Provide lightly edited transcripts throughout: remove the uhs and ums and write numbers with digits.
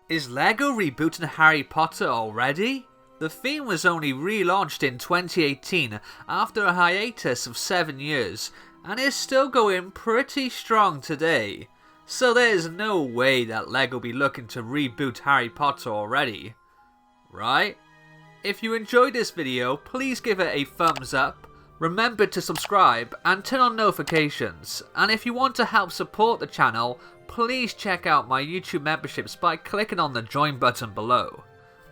Is LEGO rebooting Harry Potter already? The theme was only relaunched in 2018 after a hiatus of 7 years, and is still going pretty strong today. So there's no way that LEGO be looking to reboot Harry Potter already, right? If you enjoyed this video, please give it a thumbs up. Remember to subscribe and turn on notifications, and if you want to help support the channel, please check out my YouTube memberships by clicking on the join button below.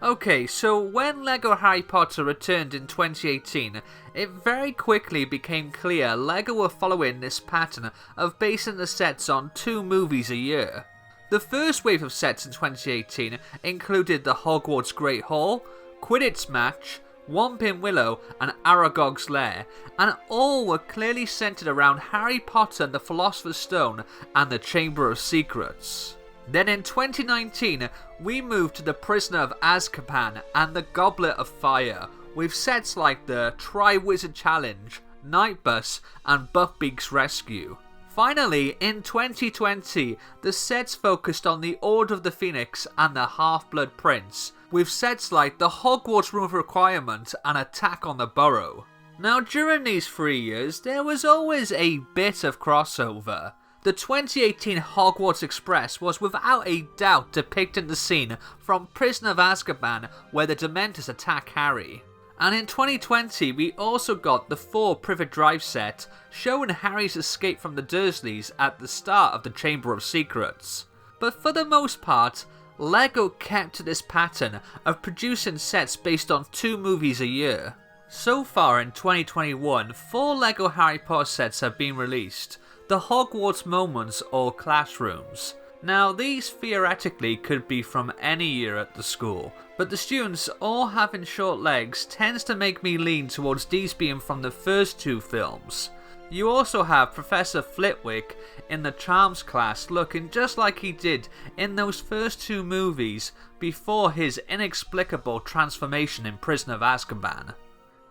Okay, so when LEGO Harry Potter returned in 2018, it very quickly became clear LEGO were following this pattern of basing the sets on 2 movies a year. The first wave of sets in 2018 included the Hogwarts Great Hall, Quidditch Match, Whomping Willow and Aragog's Lair, and all were clearly centered around Harry Potter and the Philosopher's Stone and the Chamber of Secrets. Then in 2019, we moved to the Prisoner of Azkaban and the Goblet of Fire, with sets like the Tri-Wizard Challenge, Night Bus and Buckbeak's Rescue. Finally, in 2020, the sets focused on the Order of the Phoenix and the Half-Blood Prince, with sets like the Hogwarts Room of Requirement and Attack on the Burrow. Now during these 3 years, there was always a bit of crossover. The 2018 Hogwarts Express was without a doubt depicting the scene from Prisoner of Azkaban where the Dementors attack Harry. And in 2020 we also got the 4 Privet Drive set showing Harry's escape from the Dursleys at the start of the Chamber of Secrets. But for the most part, LEGO kept to this pattern of producing sets based on 2 movies a year. So far in 2021, 4 LEGO Harry Potter sets have been released. The Hogwarts Moments or Classrooms. Now these theoretically could be from any year at the school, but the students all having short legs tends to make me lean towards these being from the first 2 films. You also have Professor Flitwick in the Charms class looking just like he did in those first 2 movies before his inexplicable transformation in Prisoner of Azkaban.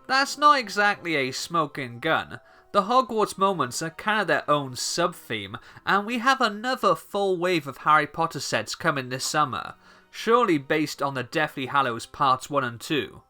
That's not exactly a smoking gun. The Hogwarts Moments are kind of their own sub-theme, and we have another full wave of Harry Potter sets coming this summer, surely based on the Deathly Hallows Parts 1 and 2.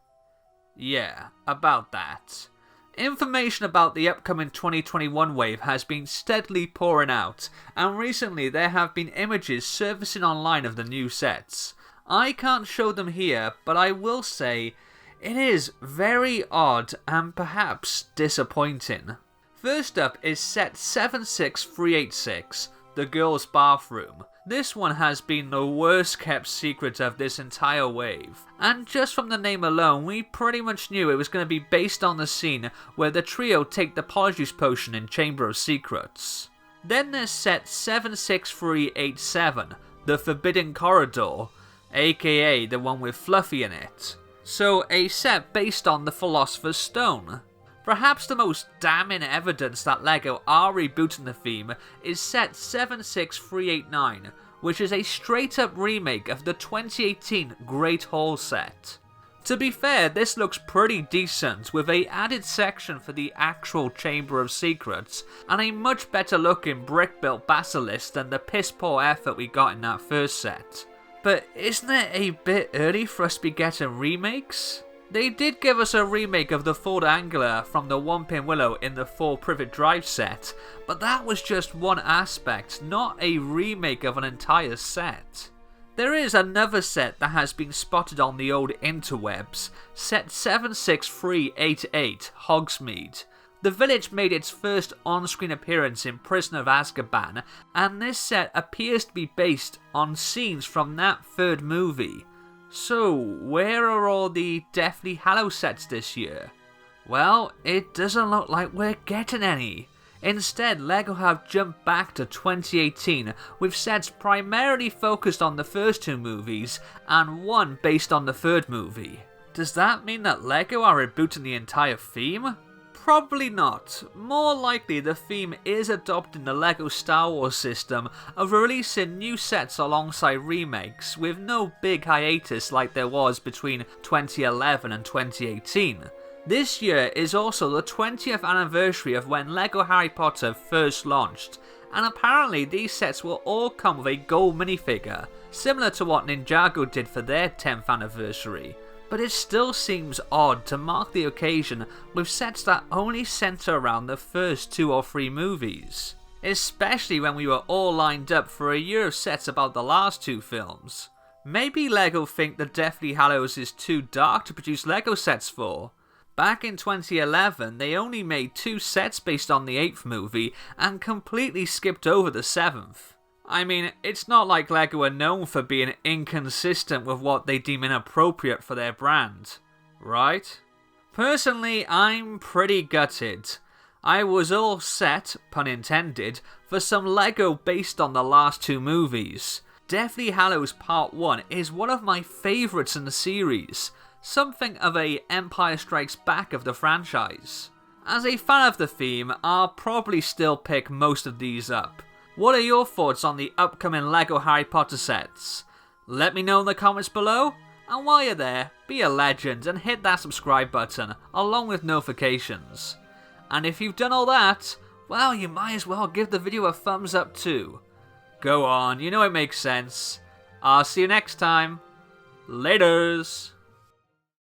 Yeah, about that. Information about the upcoming 2021 wave has been steadily pouring out, and recently there have been images surfacing online of the new sets. I can't show them here, but I will say it is very odd and perhaps disappointing. First up is set 76386, the girls' bathroom. This one has been the worst kept secret of this entire wave, and just from the name alone we pretty much knew it was going to be based on the scene where the trio take the Polyjuice Potion in Chamber of Secrets. Then there's set 76387, the Forbidden Corridor, aka the one with Fluffy in it. So a set based on the Philosopher's Stone. Perhaps the most damning evidence that LEGO are rebooting the theme is set 76389, which is a straight up remake of the 2018 Great Hall set. To be fair, this looks pretty decent with a added section for the actual Chamber of Secrets and a much better looking brick built basilisk than the piss poor effort we got in that first set. But isn't it a bit early for us to be getting remakes? They did give us a remake of the Ford Angler from the Whomping Willow in the 4 Privet Drive set, but that was just one aspect, not a remake of an entire set. There is another set that has been spotted on the old interwebs, set 76388 Hogsmeade. The village made its first on-screen appearance in Prisoner of Azkaban, and this set appears to be based on scenes from that 3rd movie. So, where are all the Deathly Hallows sets this year? Well, it doesn't look like we're getting any. Instead, LEGO have jumped back to 2018 with sets primarily focused on the first 2 movies and one based on the 3rd movie. Does that mean that LEGO are rebooting the entire theme? Probably not. More likely the theme is adopting the LEGO Star Wars system of releasing new sets alongside remakes with no big hiatus like there was between 2011 and 2018. This year is also the 20th anniversary of when LEGO Harry Potter first launched, and apparently these sets will all come with a gold minifigure, similar to what Ninjago did for their 10th anniversary. But it still seems odd to mark the occasion with sets that only centre around the first 2 or 3 movies, especially when we were all lined up for a year of sets about the last 2 films. Maybe LEGO think the Deathly Hallows is too dark to produce LEGO sets for. Back in 2011, they only made 2 sets based on the 8th movie and completely skipped over the 7th. I mean, it's not like LEGO are known for being inconsistent with what they deem inappropriate for their brand, right? Personally, I'm pretty gutted. I was all set, pun intended, for some LEGO based on the last 2 movies. Deathly Hallows Part 1 is one of my favourites in the series, something of a Empire Strikes Back of the franchise. As a fan of the theme, I'll probably still pick most of these up. What are your thoughts on the upcoming LEGO Harry Potter sets? Let me know in the comments below, and while you're there, be a legend and hit that subscribe button along with notifications. And if you've done all that, well, you might as well give the video a thumbs up too. Go on, you know it makes sense. I'll see you next time. Laters!